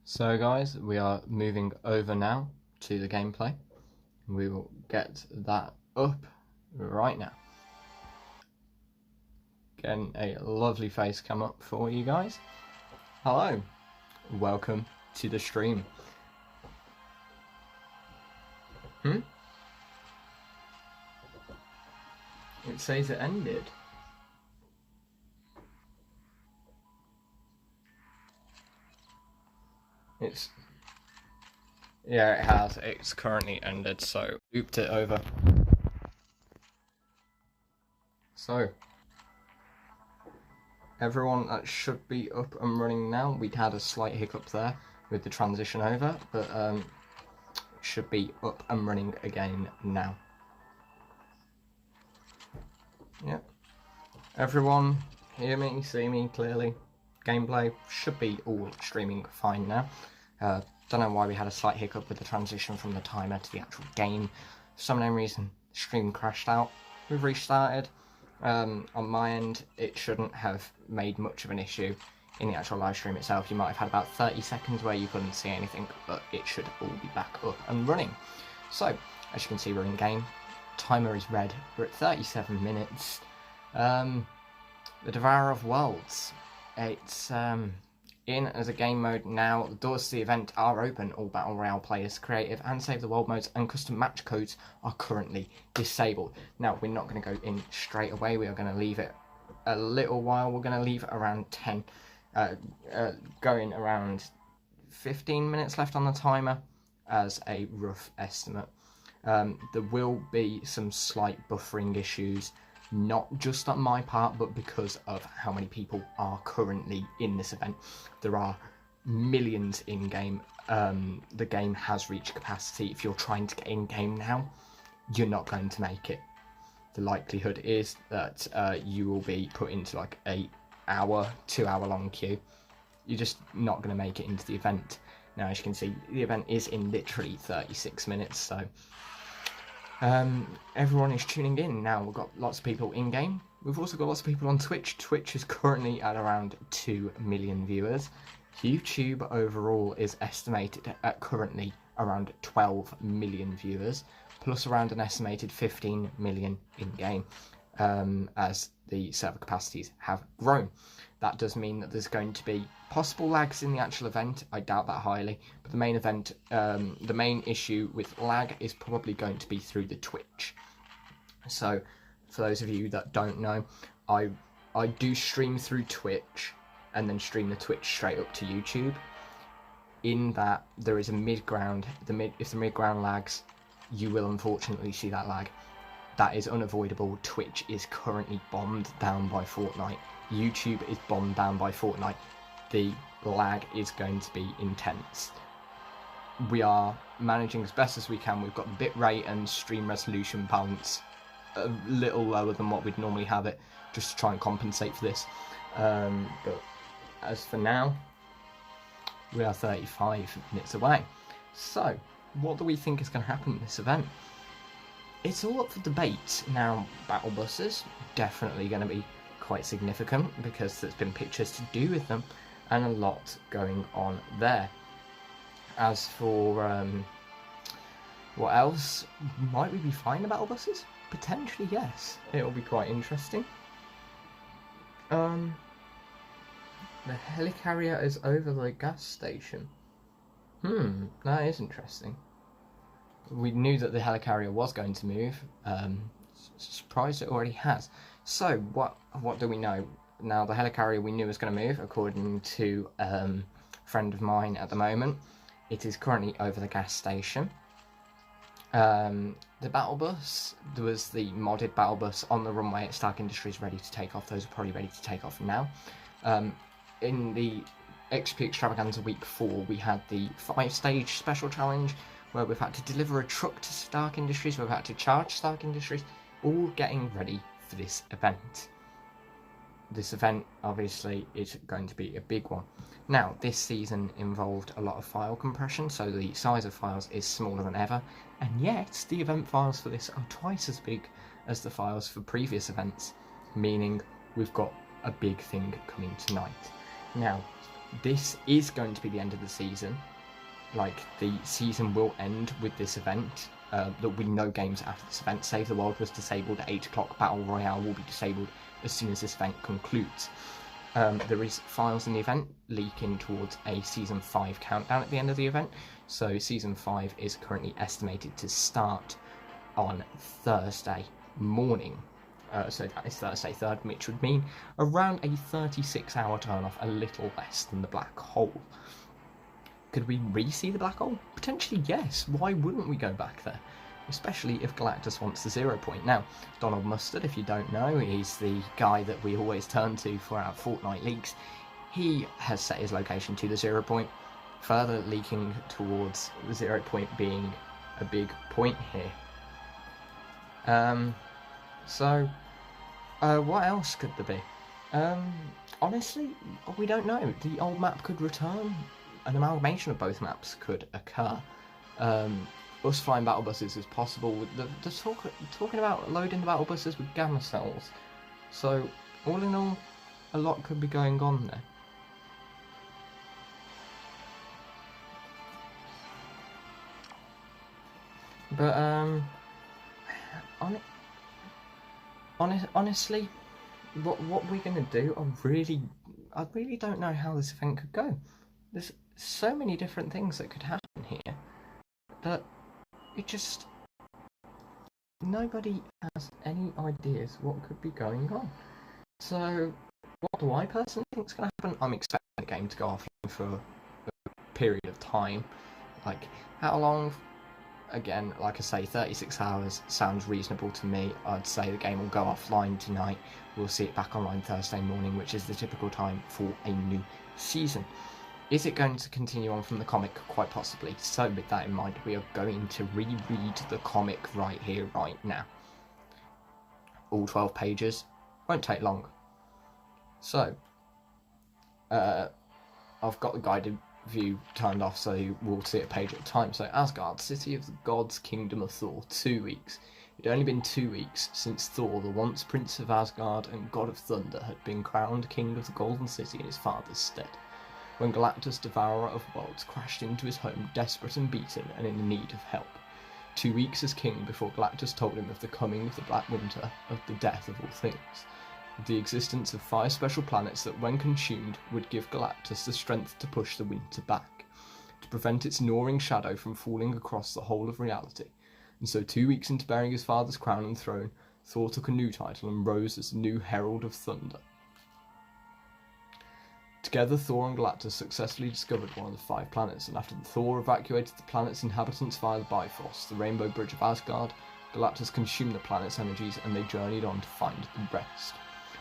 So guys, we are moving over now to the gameplay. We will get that up right now. Getting a lovely face cam up for you guys. Hello, welcome to the stream. It says it ended. Yeah, it has. It's currently ended, so looped it over. So, everyone that should be up and running now. We'd had a slight hiccup there with the transition over, but should be up and running again now. Yep. Everyone hear me, see me clearly. Gameplay should be all streaming fine now. Don't know why we had a slight hiccup with the transition from the timer to the actual game. For some unknown reason, the stream crashed out. We've restarted. On my end, it shouldn't have made much of an issue in the actual live stream itself. You might have had about 30 seconds where you couldn't see anything, but it should all be back up and running. So, as you can see, we're in game. Timer is red. We're at 37 minutes. The Devourer of Worlds. It's in as a game mode now. The doors to the event are open. All Battle Royale players, creative and Save the World modes and custom match codes are currently disabled. Now, we're not going to go in straight away. We are going to leave it a little while. We're going to leave it around 10, going around 15 minutes left on the timer as a rough estimate. There will be some slight buffering issues, not just on my part, but because of how many people are currently in this event. There are millions in game. The game has reached capacity. If you're trying to get in game now, you're not going to make it. The likelihood is that you will be put into like a 2 hour long queue. You're just not going to make it into the event. Now, as you can see, the event is in literally 36 minutes, so everyone is tuning in now. We've got lots of people in game. We've also got lots of people on Twitch. Twitch is currently at around 2 million viewers. YouTube overall is estimated at currently around 12 million viewers, plus around an estimated 15 million in game, as the server capacities have grown. That does mean that there's going to be possible lags in the actual event. I doubt that highly, but the main event, the main issue with lag is probably going to be through the Twitch. So, for those of you that don't know, I do stream through Twitch and then stream the Twitch straight up to YouTube. In that, there is a mid-ground. If the mid-ground lags, you will unfortunately see that lag. That is unavoidable. Twitch is currently bombed down by Fortnite. YouTube is bombed down by Fortnite. The lag is going to be intense. We are managing as best as we can. We've got the bit rate and stream resolution balance a little lower than what we'd normally have it, just to try and compensate for this. But as for now, we are 35 minutes away. So, what do we think is going to happen in this event? It's all up for debate. Now, battle buses, definitely going to be quite significant because there's been pictures to do with them and a lot going on there. As for what else, might we be finding battle buses? Potentially, yes. It'll be quite interesting. The helicarrier is over the gas station. That is interesting. We knew that the helicarrier was going to move. Surprised it already has. So, what do we know? Now, the helicarrier we knew was going to move, according to a friend of mine at the moment. It is currently over the gas station. The battle bus, there was the modded battle bus on the runway at Stark Industries ready to take off. Those are probably ready to take off now. In the XP Extravaganza Week 4, we had the 5-stage special challenge, where we've had to deliver a truck to Stark Industries, we've had to charge Stark Industries, all getting ready for this event. This event, obviously, is going to be a big one. Now, this season involved a lot of file compression, so the size of files is smaller than ever, and yet the event files for this are twice as big as the files for previous events, meaning we've got a big thing coming tonight. Now, this is going to be the end of the season. Like, the season will end with this event. There'll be no games after this event. Save the World was disabled at 8 o'clock. Battle Royale will be disabled as soon as this event concludes. There is files in the event leaking towards a Season 5 countdown at the end of the event. So Season 5 is currently estimated to start on Thursday morning. So that is Thursday 3rd, which would mean around a 36-hour turn-off, a little less than the black hole. Could we re-see the black hole? Potentially, yes. Why wouldn't we go back there? Especially if Galactus wants the 0 point. Now, Donald Mustard, if you don't know, is the guy that we always turn to for our Fortnite leaks. He has set his location to the 0 point, further leaking towards the 0 point being a big point here. What else could there be? Honestly, we don't know. The old map could return. An amalgamation of both maps could occur. Us flying battle buses is possible. Talking about loading the battle buses with gamma cells. So, all in all, a lot could be going on there. But, honestly, what we're gonna do, I really don't know how this event could go. There's so many different things that could happen here that nobody has any ideas what could be going on. So, what do I personally think is going to happen? I'm expecting the game to go offline for a period of time. Like, how long? Again, like I say, 36 hours sounds reasonable to me. I'd say the game will go offline tonight. We'll see it back online Thursday morning, which is the typical time for a new season. Is it going to continue on from the comic? Quite possibly. So with that in mind, we are going to reread the comic right here, right now. All 12 pages. Won't take long. So, I've got the guided view turned off, so we'll see a page at a time. So, Asgard, city of the gods, kingdom of Thor, 2 weeks. It had only been 2 weeks since Thor, the once Prince of Asgard and God of Thunder, had been crowned king of the Golden City in his father's stead, when Galactus, devourer of worlds, crashed into his home, desperate and beaten and in need of help. 2 weeks as king before Galactus told him of the coming of the Black Winter, of the death of all things, of the existence of 5 special planets that, when consumed, would give Galactus the strength to push the winter back, to prevent its gnawing shadow from falling across the whole of reality. And so 2 weeks into bearing his father's crown and throne, Thor took a new title and rose as the new Herald of Thunder. Together, Thor and Galactus successfully discovered one of the 5 planets, and after Thor evacuated the planet's inhabitants via the Bifrost, the Rainbow Bridge of Asgard, Galactus consumed the planet's energies and they journeyed on to find the rest.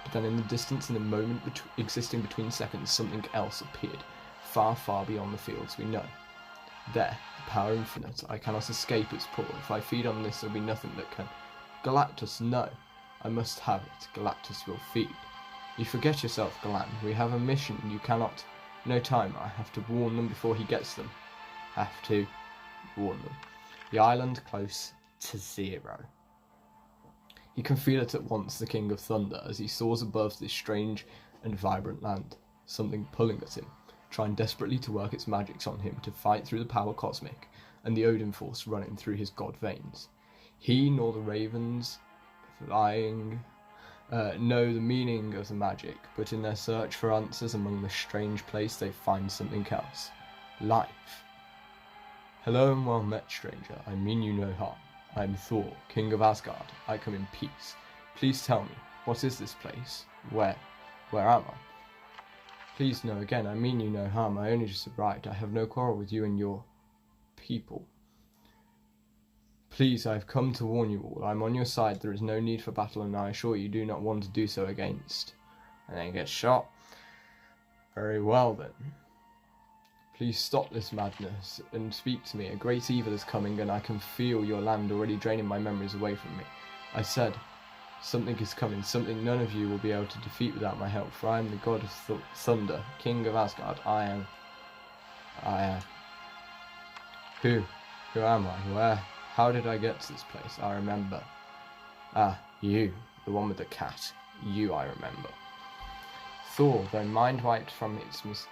But then in the distance, in the moment existing between seconds, something else appeared, far, far beyond the fields we know. There, the power infinite, I cannot escape its pull. If I feed on this, there'll be nothing that can. Galactus, no. I must have it. Galactus will feed. You forget yourself, Galan. We have a mission. You cannot. No time. I have to warn them before he gets them. Have to warn them. The island close to 0. He can feel it at once, the King of Thunder, as he soars above this strange and vibrant land. Something pulling at him, trying desperately to work its magics on him to fight through the power cosmic and the Odin force running through his god veins. He nor the ravens flying know the meaning of the magic, but in their search for answers among the strange place they find something else. Life. Hello and well met, stranger. I mean you no harm. I am Thor, King of Asgard. I come in peace. Please tell me, what is this place? Where am I? Please no, again, I mean you no harm. I only just arrived. I have no quarrel with you and your people. Please, I have come to warn you all. I am on your side. There is no need for battle, and I assure you do not want to do so against. And then he gets shot. Very well then. Please stop this madness and speak to me. A great evil is coming, and I can feel your land already draining my memories away from me. I said, something is coming, something none of you will be able to defeat without my help, for I am the god of thunder, king of Asgard. I am. Who am I? Where? How did I get to this place? I remember. Ah, you, the one with the cat. You I remember. Thor, though mind-wiped from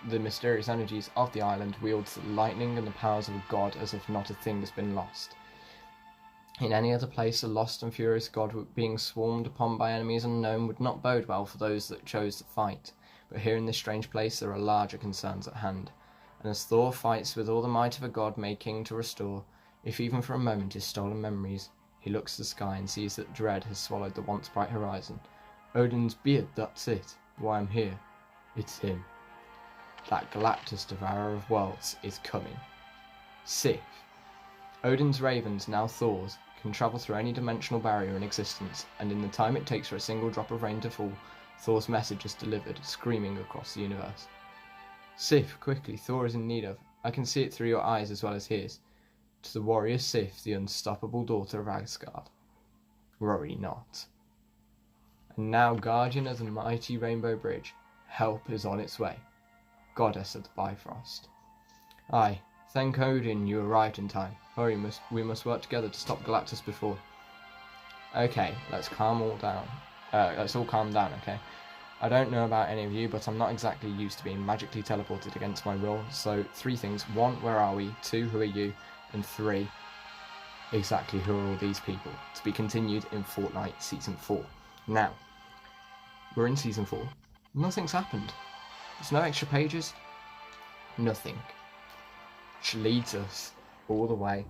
the mysterious energies of the island, wields lightning and the powers of a god as if not a thing has been lost. In any other place, a lost and furious god being swarmed upon by enemies unknown would not bode well for those that chose to fight. But here in this strange place there are larger concerns at hand. And as Thor fights with all the might of a god making to restore, if even for a moment, his stolen memories, he looks to the sky and sees that dread has swallowed the once bright horizon. Odin's beard, that's it. Why I'm here. It's him. That Galactus Devourer of Worlds is coming. Sif. Odin's ravens, now Thor's, can travel through any dimensional barrier in existence, and in the time it takes for a single drop of rain to fall, Thor's message is delivered, screaming across the universe. Sif, quickly, Thor is in need of. I can see it through your eyes as well as his. To the warrior Sif, the unstoppable daughter of Asgard. Worry not. And now, guardian of the mighty Rainbow Bridge, help is on its way. Goddess of the Bifrost. Aye, thank Odin you arrived in time. Hurry, we must work together to stop Galactus before. Okay, let's calm all down. Let's all calm down, okay? I don't know about any of you, but I'm not exactly used to being magically teleported against my will. So, 3 things. 1, where are we? 2, who are you? And 3, exactly who are all these people? To be continued in Fortnite Season 4. Now, we're in Season 4. Nothing's happened. There's no extra pages. Nothing. Which leads us all the way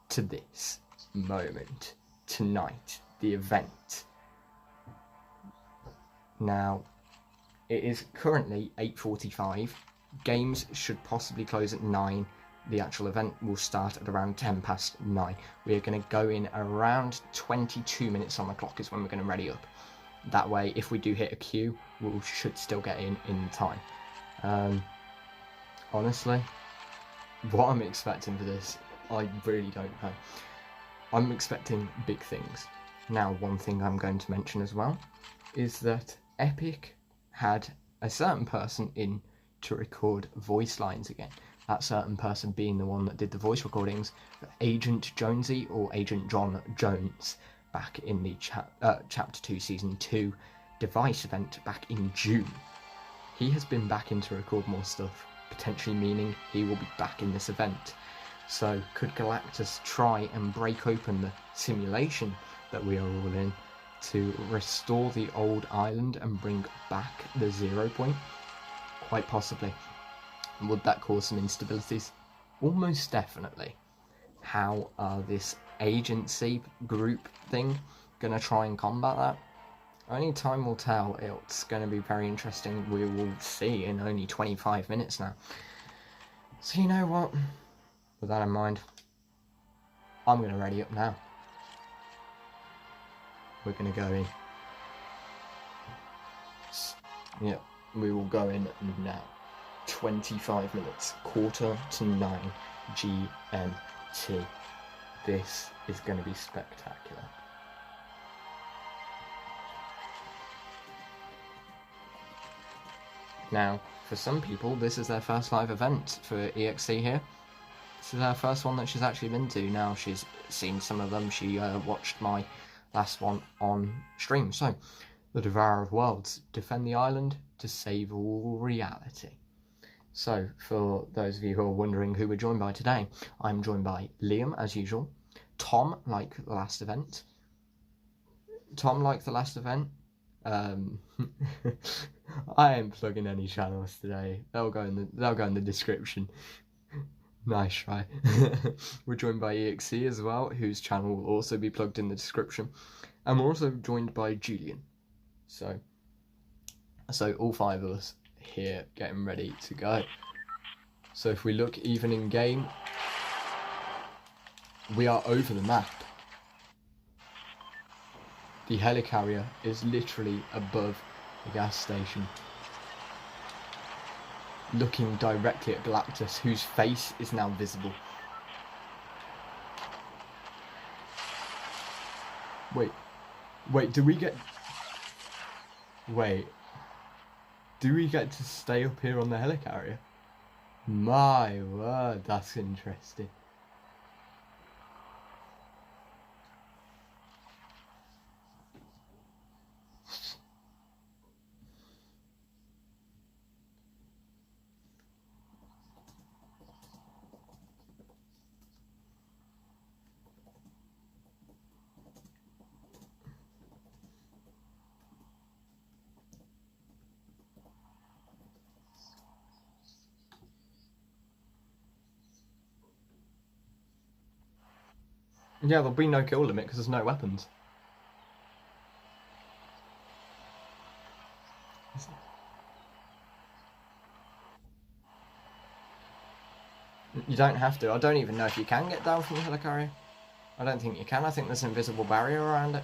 to this moment. Tonight. The event. Now, it is currently 8:45. Games should possibly close at 9. The actual event will start at around 9:10. We are going to go in around 22 minutes on the clock is when we're going to ready up. That way, if we do hit a queue, we should still get in time. Honestly, what I'm expecting for this, I really don't know. I'm expecting big things. Now, one thing I'm going to mention as well is that Epic had a certain person in to record voice lines again. That certain person being the one that did the voice recordings for Agent Jonesy or Agent John Jones back in the Chapter 2 Season 2 device event back in June. He has been back in to record more stuff, potentially meaning he will be back in this event. So could Galactus try and break open the simulation that we are all in to restore the old island and bring back the 0 point? Quite possibly. Would that cause some instabilities? Almost definitely. How are this agency group thing going to try and combat that? Only time will tell. It's going to be very interesting. We will see in only 25 minutes now. So you know what? With that in mind, I'm going to ready up now. We're going to go in. Yeah, we will go in now. 25 minutes, 8:45 GMT. This is going to be spectacular. Now, for some people, this is their first live event for EXE here. This is her first one that she's actually been to. Now, she's seen some of them. She watched my last one on stream. So, the Devourer of Worlds, defend the island to save all reality. So, for those of you who are wondering who we're joined by today, I'm joined by Liam, as usual. Tom, like the last event. I ain't plugging any channels today. They'll go in the description. Nice try. We're joined by EXE as well, whose channel will also be plugged in the description. And we're also joined by Julian. So all 5 of us here getting ready to go. So if we look even in game, we are over the map. The helicarrier is literally above the gas station, looking directly at Galactus, whose face is now visible. Wait, do we get to stay up here on the helicarrier? My word, that's interesting. Yeah, there'll be no kill limit because there's no weapons. You don't have to. I don't even know if you can get down from the helicarrier. I don't think you can. I think there's an invisible barrier around it.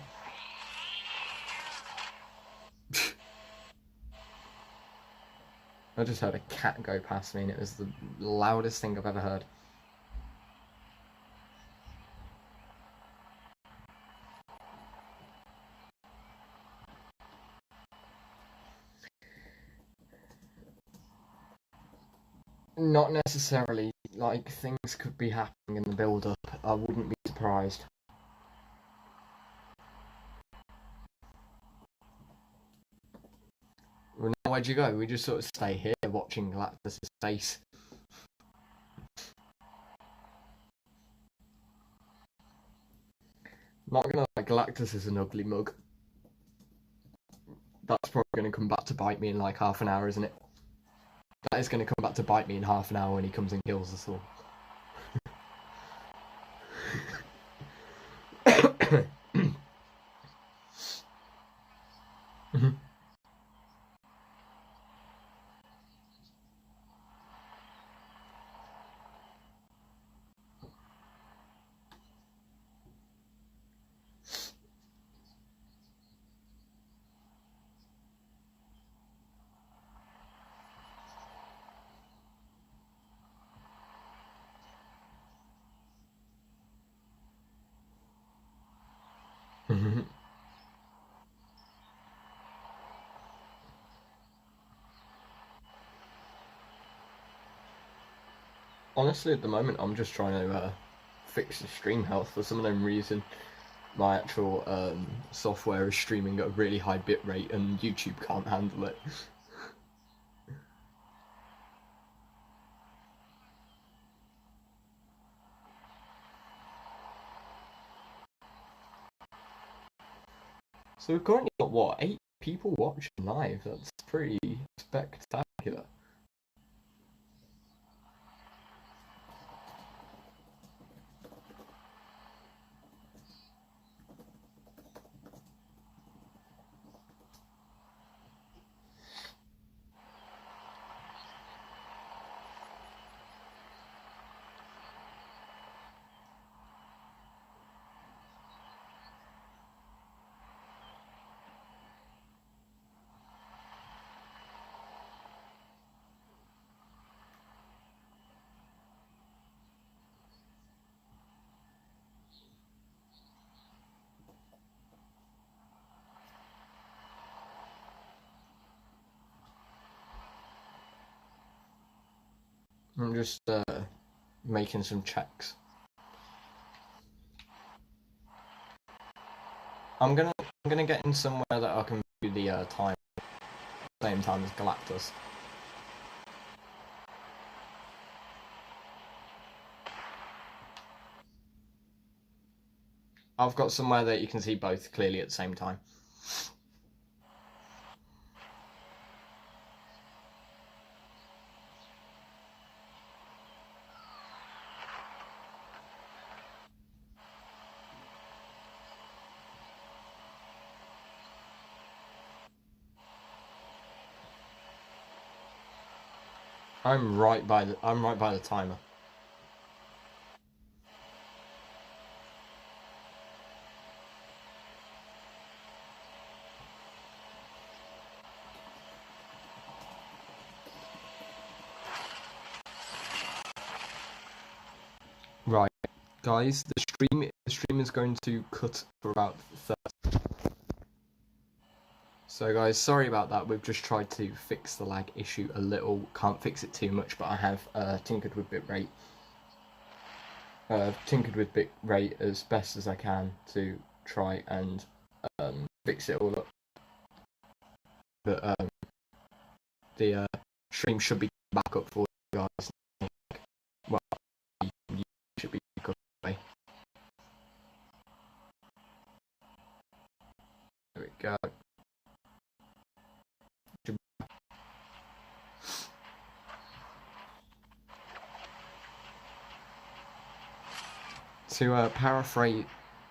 I just heard a cat go past me and it was the loudest thing I've ever heard. Not necessarily. Like, things could be happening in the build-up. I wouldn't be surprised. Well, now where'd you go? We just sort of stay here watching Galactus' face. Not gonna lie, Galactus is an ugly mug. That's probably gonna come back to bite me in like half an hour, isn't it? That is gonna come back to bite me in half an hour when he comes and kills us all. Honestly, at the moment, I'm just trying to fix the stream health. For some reason, my actual software is streaming at a really high bit rate, and YouTube can't handle it. So we've currently got, what, 8 people watching live? That's pretty spectacular. I'm just making some checks. I'm gonna get in somewhere that I can view the time at the same time as Galactus. I've got somewhere that you can see both clearly at the same time. I'm right by the timer. Right, guys, the stream is going to cut for about 30. So guys, sorry about that. We've just tried to fix the lag issue a little. Can't fix it too much, but I have tinkered with bitrate. Tinkered with bitrate as best as I can to try and fix it all up. But the stream should be back up for you guys. Well, you should be back up anyway. There we go.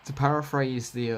to paraphrase the